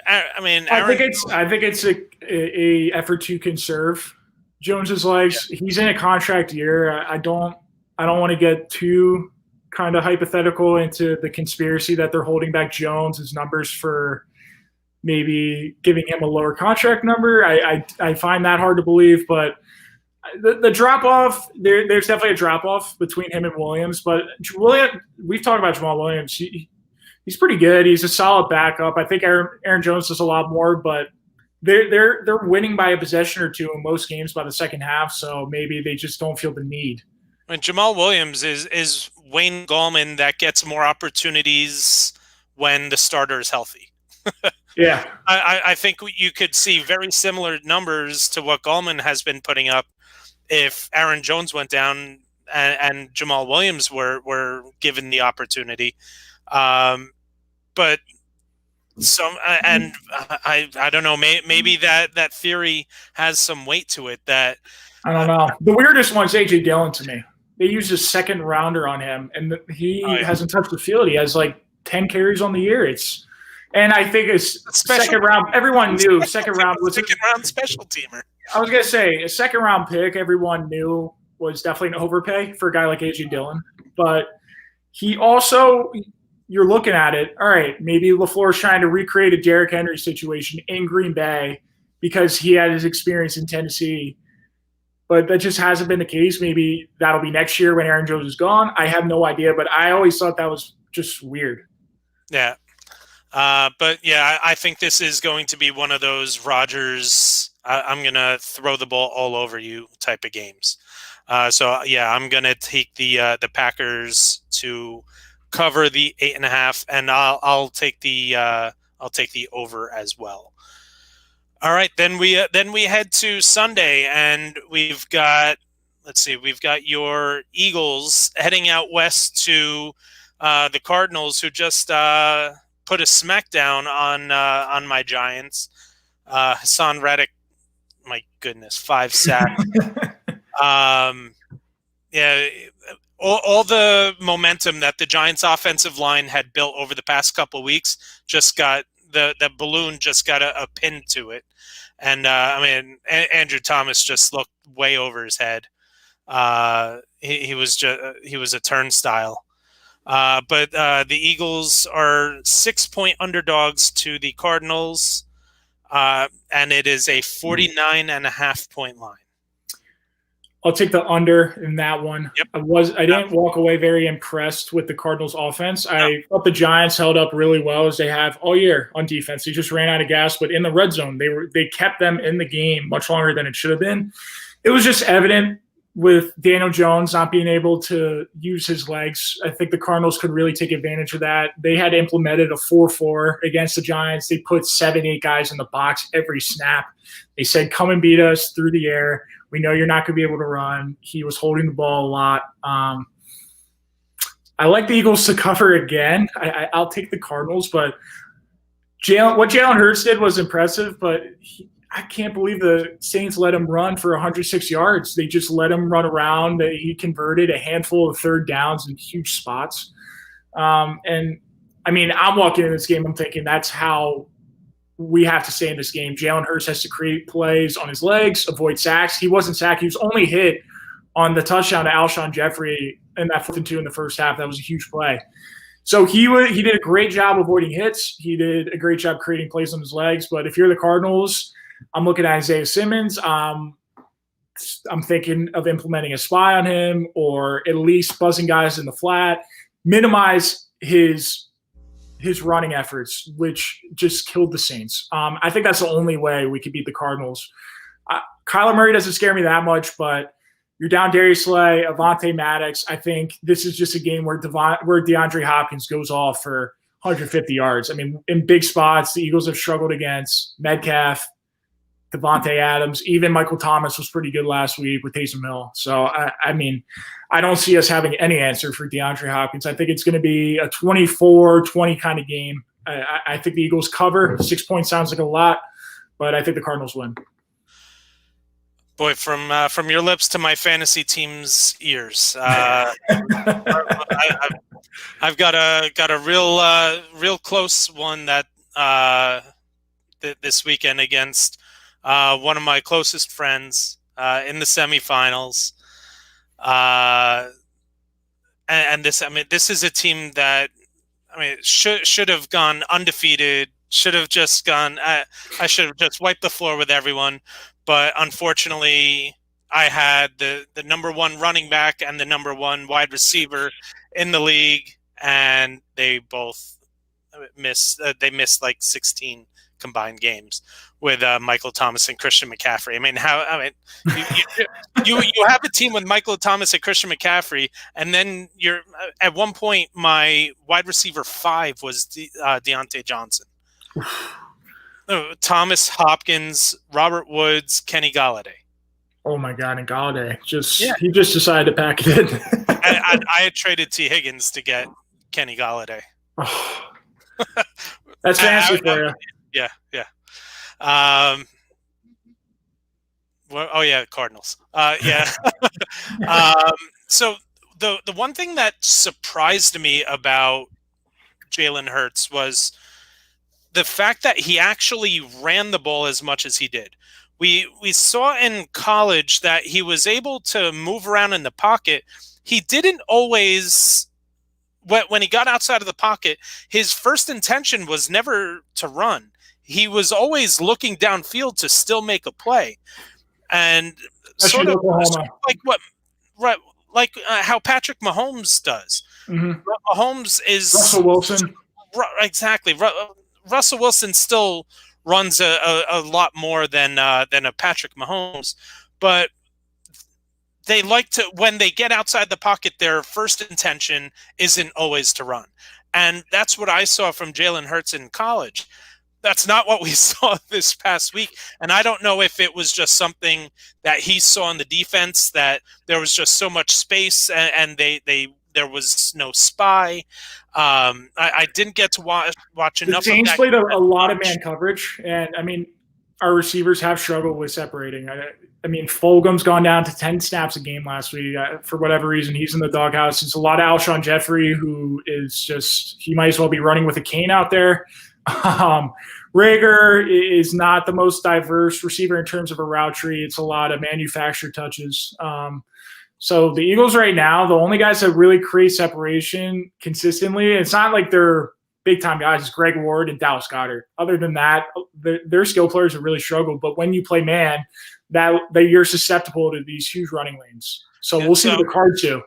Aaron. I think it's a effort to conserve Jones's legs. Yeah. He's in a contract year. I don't want to get too kind of hypothetical into the conspiracy that they're holding back Jones's numbers for maybe giving him a lower contract number. I find that hard to believe, but the drop off there's definitely a drop off between him and Williams. But we've talked about Jamal Williams. He's pretty good. He's a solid backup. I think Aaron Jones does a lot more, but they're winning by a possession or two in most games by the second half. So maybe they just don't feel the need. And Jamal Williams is Wayne Gallman that gets more opportunities when the starter is healthy. Yeah, I think you could see very similar numbers to what Gallman has been putting up if Aaron Jones went down and Jamal Williams were given the opportunity. But some and I don't know, maybe that theory has some weight to it. That I don't know. The weirdest one's AJ Dillon to me. They used a second rounder on him, and he hasn't touched the field. He has like 10 carries on the year. And I think it's second round. Everyone knew second round was second round special teamer. I was gonna say a second round pick. Everyone knew was definitely an overpay for a guy like AJ Dillon, but he also. You're looking at it, all right, maybe LaFleur's trying to recreate a Derrick Henry situation in Green Bay because he had his experience in Tennessee. But that just hasn't been the case. Maybe that'll be next year when Aaron Jones is gone. I have no idea, but I always thought that was just weird. Yeah. But, yeah, I think this is going to be one of those Rodgers, I'm going to throw the ball all over you type of games. So, yeah, I'm going to take the Packers to cover the 8.5, and I'll take the over as well. All right, then we head to Sunday, and we've got your Eagles heading out west to the Cardinals, who just put a smackdown on my Giants. Hassan Reddick, my goodness, 5 sacks. Yeah. All the momentum that the Giants' offensive line had built over the past couple of weeks just got the balloon just got a pin to it, and Andrew Thomas just looked way over his head. He was a turnstile. But the Eagles are 6-point underdogs to the Cardinals, and it is a 49.5 point line. I'll take the under in that one. Yep. I didn't walk away very impressed with the Cardinals offense. I thought the Giants held up really well, as they have all year on defense. They just ran out of gas, but in the red zone, they kept them in the game much longer than it should have been. It was just evident with Daniel Jones not being able to use his legs. I think the Cardinals could really take advantage of that. They had implemented a 4-4 against the Giants. They put 7-8 guys in the box every snap. They said, come and beat us through the air. We know you're not going to be able to run. He was holding the ball a lot. I like the Eagles to cover again. I'll take the Cardinals, but what Jalen Hurts did was impressive, but I can't believe the Saints let him run for 106 yards. They just let him run around. He converted a handful of third downs in huge spots. And, I mean, I'm walking in this game, I'm thinking that's how we have to stay in this game. Jalen Hurts has to create plays on his legs, avoid sacks. He wasn't sacked. He was only hit on the touchdown to Alshon Jeffrey in that 4th and 2 in the first half. That was a huge play. So he did a great job avoiding hits. He did a great job creating plays on his legs. But if you're the Cardinals, I'm looking at Isaiah Simmons. I'm thinking of implementing a spy on him, or at least buzzing guys in the flat, minimize his running efforts, which just killed the Saints. I think that's the only way we could beat the Cardinals. Kyler Murray doesn't scare me that much, but you're down Darius Slay, Avonte Maddox. I think this is just a game where DeAndre Hopkins goes off for 150 yards. I mean, in big spots, the Eagles have struggled against Metcalf, Devontae Adams. Even Michael Thomas was pretty good last week with Taysom Hill. So, I mean, I don't see us having any answer for DeAndre Hopkins. I think it's going to be a 24-20 kind of game. I think the Eagles cover. 6 points sounds like a lot, but I think the Cardinals win. Boy, from your lips to my fantasy team's ears, I've got a real close one that this weekend against one of my closest friends in the semifinals. And this is a team that should have gone undefeated. Should have just gone. I should have just wiped the floor with everyone. But unfortunately, I had the number one running back and the number one wide receiver in the league, and they both missed. They missed like 16 combined games with Michael Thomas and Christian McCaffrey. You have a team with Michael Thomas and Christian McCaffrey, and then you're at one point my wide receiver 5 was Deontay Johnson. Thomas, Hopkins, Robert Woods, Kenny Galladay. Oh my God, and Galladay he just decided to pack it in. I had traded T. Higgins to get Kenny Galladay. Oh. That's fancy for you. Yeah. Cardinals. So the one thing that surprised me about Jalen Hurts was the fact that he actually ran the ball as much as he did. We saw in college that he was able to move around in the pocket. He didn't always, when he got outside of the pocket, his first intention was never to run. He was always looking downfield to still make a play. And sort of like how Patrick Mahomes does. Mm-hmm. Mahomes is Russell Wilson. Exactly. Russell Wilson still runs a lot more than a Patrick Mahomes, but they like to, when they get outside the pocket, their first intention isn't always to run. And that's what I saw from Jalen Hurts in college. That's not what we saw this past week. And I don't know if it was just something that he saw in the defense, that there was just so much space and there was no spy. I didn't get to watch enough. The Saints played a lot of man coverage, and our receivers have struggled with separating. Fulgham's gone down to 10 snaps a game last week. For whatever reason, he's in the doghouse. It's a lot of Alshon Jeffrey, who is he might as well be running with a cane out there. Rager is not the most diverse receiver in terms of a route tree. It's a lot of manufactured touches. So the Eagles right now, the only guys that really create separation consistently, it's not like they're big-time guys, it's Greg Ward and Dallas Goedert. Other than that, their skill players have really struggled. But when you play man, that you're susceptible to these huge running lanes. So we'll see what the Cards do.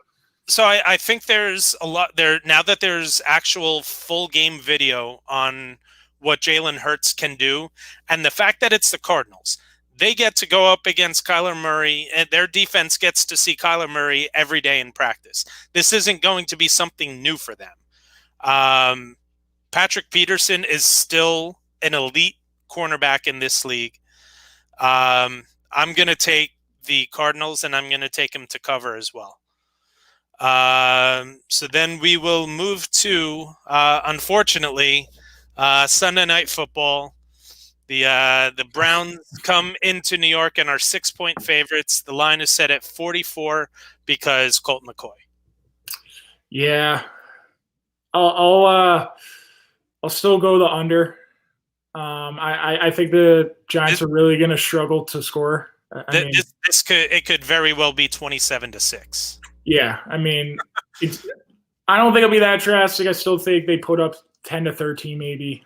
So I think there's a lot there now that there's actual full game video on what Jalen Hurts can do, and the fact that it's the Cardinals. They get to go up against Kyler Murray, and their defense gets to see Kyler Murray every day in practice. This isn't going to be something new for them. Patrick Peterson is still an elite cornerback in this league. I'm going to take the Cardinals, and I'm going to take them to cover as well. So then we will move to, unfortunately, Sunday Night Football. The Browns come into New York and are 6-point favorites. The line is set at 44 because Colt McCoy. Yeah, I'll still go the under. I think the Giants are really going to struggle to score. It could very well be 27-6. Yeah, I mean, I don't think it'll be that drastic. I still think they put up 10-13 maybe.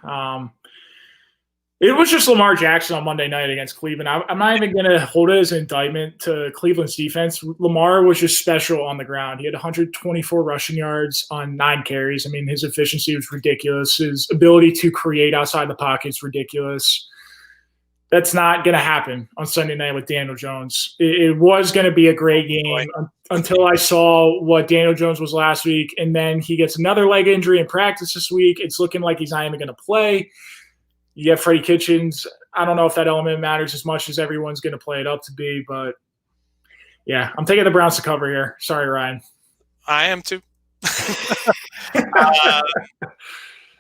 It was just Lamar Jackson on Monday night against Cleveland. I'm not even going to hold it as an indictment to Cleveland's defense. Lamar was just special on the ground. He had 124 rushing yards on 9 carries. I mean, his efficiency was ridiculous. His ability to create outside the pocket is ridiculous. That's not going to happen on Sunday night with Daniel Jones. It was going to be a great game until I saw what Daniel Jones was last week, and then he gets another leg injury in practice this week. It's looking like he's not even going to play. You have Freddie Kitchens. I don't know if that element matters as much as everyone's going to play it up to be, but yeah, I'm taking the Browns to cover here. Sorry, Ryan. I am too.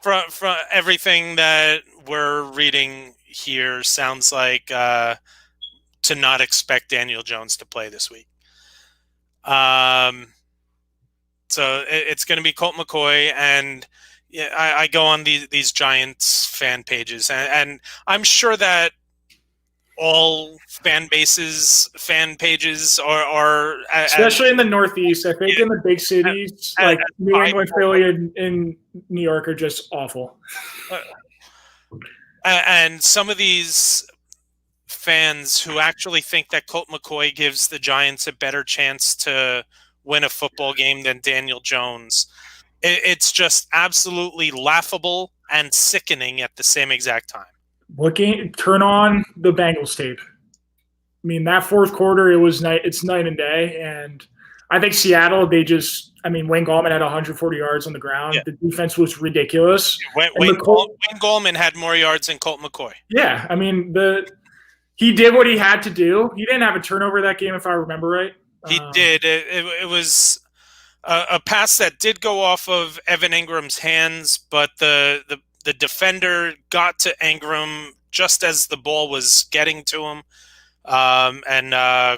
From everything that we're reading here, sounds like to not expect Daniel Jones to play this week. So it's going to be Colt McCoy, and yeah, I go on these Giants fan pages, and I'm sure that all fan pages are especially in the Northeast. I think in the big cities like New England, Philly, and New York are just awful. And some of these fans who actually think that Colt McCoy gives the Giants a better chance to win a football game than Daniel Jones. It's just absolutely laughable and sickening at the same exact time. Turn on the Bengals tape. I mean, that fourth quarter, it's night and day. And I think Seattle, Wayne Gallman had 140 yards on the ground. Yeah. The defense was ridiculous. Wayne Gallman had more yards than Colt McCoy. Yeah, I mean, he did what he had to do. He didn't have a turnover that game, if I remember right. He did. It was a pass that did go off of Evan Ingram's hands, but the defender got to Ingram just as the ball was getting to him, and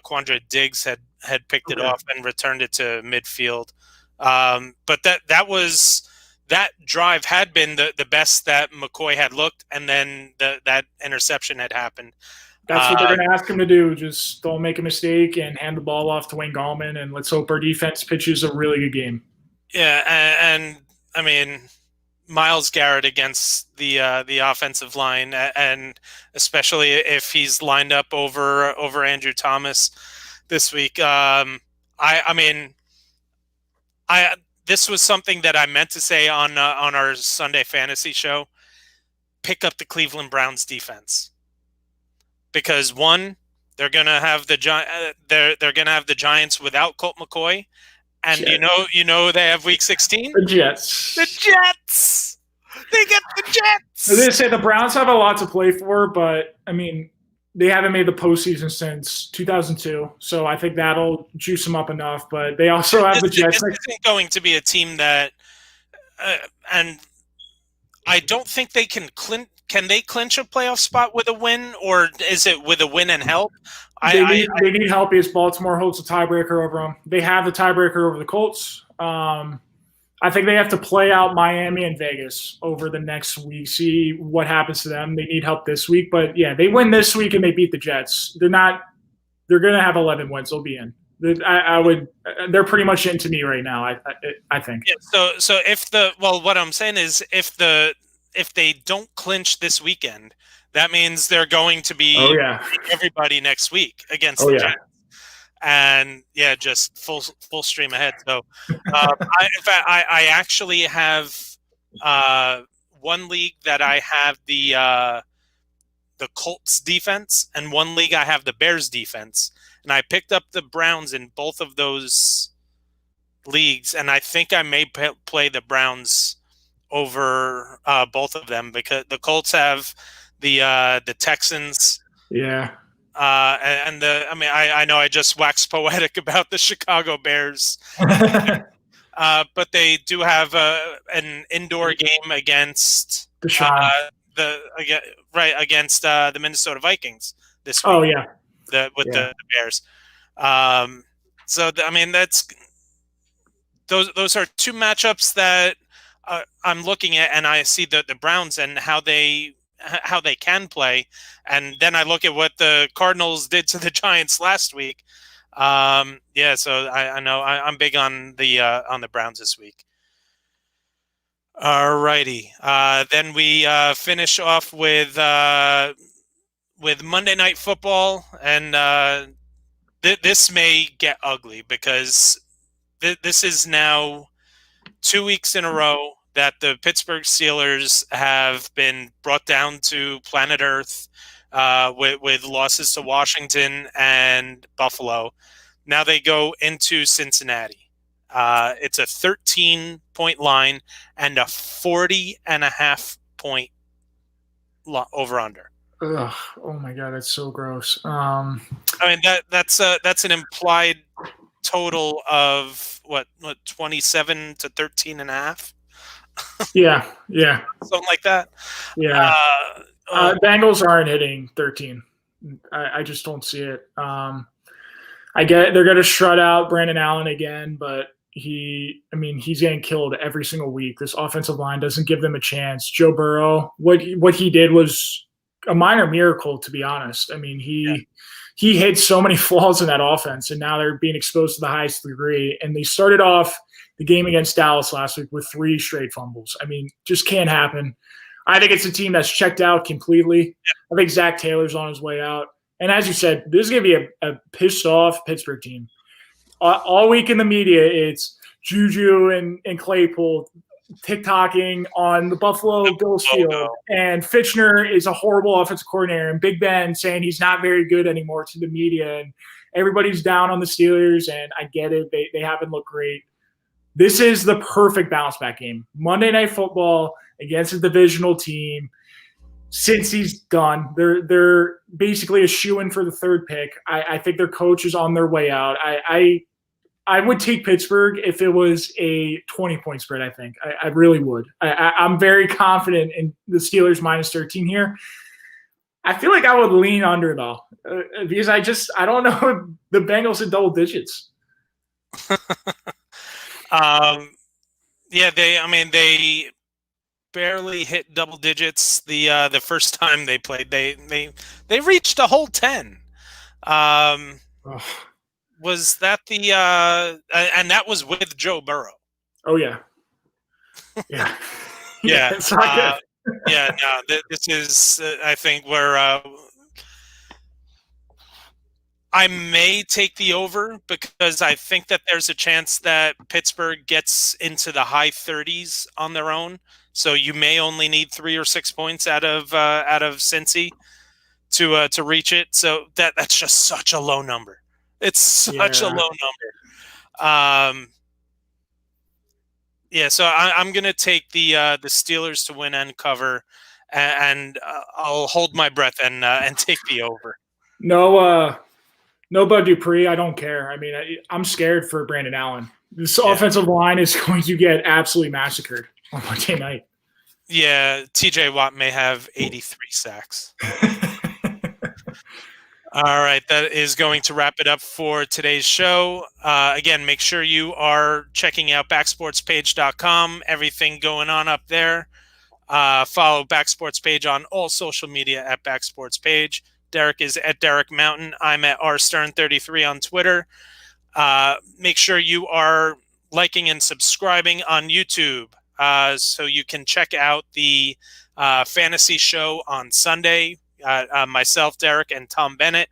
Quandre Diggs had picked it off and returned it to midfield. But that drive had been the best that McCoy had looked, and then that interception had happened. That's what they're going to ask him to do. Just don't make a mistake and hand the ball off to Wayne Gallman, and let's hope our defense pitches a really good game. Yeah, and I mean, Myles Garrett against the offensive line, and especially if he's lined up over Andrew Thomas this week. This was something that I meant to say on our Sunday fantasy show. Pick up the Cleveland Browns defense. Because one, they're gonna have the Giants without Colt McCoy, and you know they have Week 16. The Jets. They get the Jets. They say the Browns have a lot to play for, but I mean they haven't made the postseason since 2002, so I think that'll juice them up enough. But they also have the Jets. This isn't going to be a team that, and I don't think they can clinch. Can they clinch a playoff spot with a win, or is it with a win and help? They need help because Baltimore holds the tiebreaker over them. They have the tiebreaker over the Colts. I think they have to play out Miami and Vegas over the next week, see what happens to them. They need help this week. But, yeah, they win this week and they beat the Jets. They're going to have 11 wins. They'll be in. They're pretty much into me right now, I think. Yeah, so what I'm saying is if they don't clinch this weekend, that means they're going to be everybody next week against the Giants. And yeah, just full stream ahead. So, in fact, I actually have one league that I have the Colts defense, and one league I have the Bears defense. And I picked up the Browns in both of those leagues, and I think I may play the Browns over both of them, because the Colts have the Texans. Yeah. I know I just waxed poetic about the Chicago Bears, but they do have an indoor game against against the Minnesota Vikings this week. Oh yeah, the Bears. That's those are two matchups that I'm looking at, and I see the Browns and how they can play, and then I look at what the Cardinals did to the Giants last week. So I know I'm big on the Browns this week. Alrighty, then we finish off with Monday Night Football, and this may get ugly, because this is now 2 weeks in a row that the Pittsburgh Steelers have been brought down to planet Earth with losses to Washington and Buffalo. Now they go into Cincinnati. It's a 13-point line and a 40.5 point over-under. Ugh, oh my God, that's so gross. That's an implied total of what 27 to 13.5. Yeah, something like that. Yeah, Bengals aren't hitting 13. I just don't see it. I get it, they're going to shut out Brandon Allen again, but he's getting killed every single week. This offensive line doesn't give them a chance. Joe Burrow, what he did was a minor miracle, to be honest. He hid so many flaws in that offense, and now they're being exposed to the highest degree. And they started off the game against Dallas last week with 3 straight fumbles. Just can't happen. I think it's a team that's checked out completely. I think Zach Taylor's on his way out. And as you said, this is going to be a pissed-off Pittsburgh team. All week in the media, it's Juju and Claypool TikToking on the Buffalo Bills field. And Fitchner is a horrible offensive coordinator. And Big Ben saying he's not very good anymore to the media. And everybody's down on the Steelers, and I get it. They haven't looked great. This is the perfect bounce-back game. Monday Night Football against a divisional team. Cincy's done. They're basically a shoo-in for the 3rd pick. I think their coach is on their way out. I would take Pittsburgh if it was a 20-point spread, I think. I really would. I'm very confident in the Steelers minus 13 here. I feel like I would lean under, though, because I don't know if the Bengals in double digits. They barely hit double digits the first time they played. They reached a whole 10. Was that and that was with Joe Burrow? Oh yeah. Yeah. It's not good. This is I think where I may take the over, because I think that there's a chance that Pittsburgh gets into the high 30s on their own. So you may only need 3 or 6 points out of Cincy to reach it. So that's just such a low number. It's such a low number. So I'm going to take the Steelers to win and cover, and I'll hold my breath and take the over. No Bud Dupree, I don't care. I'm scared for Brandon Allen. This offensive line is going to get absolutely massacred on Monday night. Yeah, TJ Watt may have 83 sacks. All right, that is going to wrap it up for today's show. Again, make sure you are checking out backsportspage.com. Everything going on up there. Follow Backsports Page on all social media at Backsports Page. Derek is at Derek Mountain. I'm at rstern33 on Twitter. Make sure you are liking and subscribing on YouTube. so you can check out the fantasy show on Sunday. Myself, Derek, and Tom Bennett.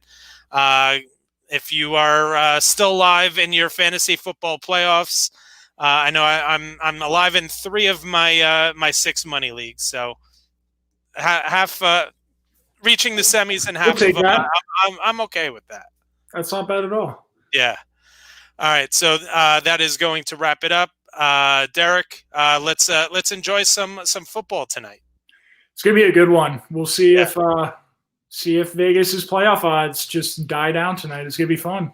If you are still alive in your fantasy football playoffs, I know I'm alive in 3 of my 6 money leagues. So half reaching the semis and half of them, I'm okay with that. That's not bad at all. Yeah. All right. So that is going to wrap it up. Derek, let's enjoy some football tonight. It's gonna be a good one. We'll see if Vegas's playoff odds just die down tonight. It's gonna be fun.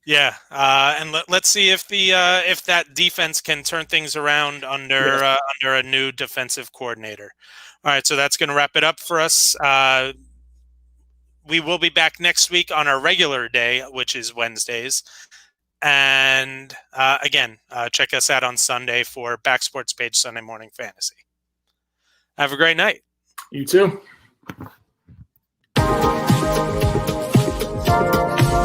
Yeah, and let's see if that defense can turn things around under a new defensive coordinator. All right, so that's going to wrap it up for us. We will be back next week on our regular day, which is Wednesdays. And again, check us out on Sunday for Back Sports Page Sunday Morning Fantasy. Have a great night. You too.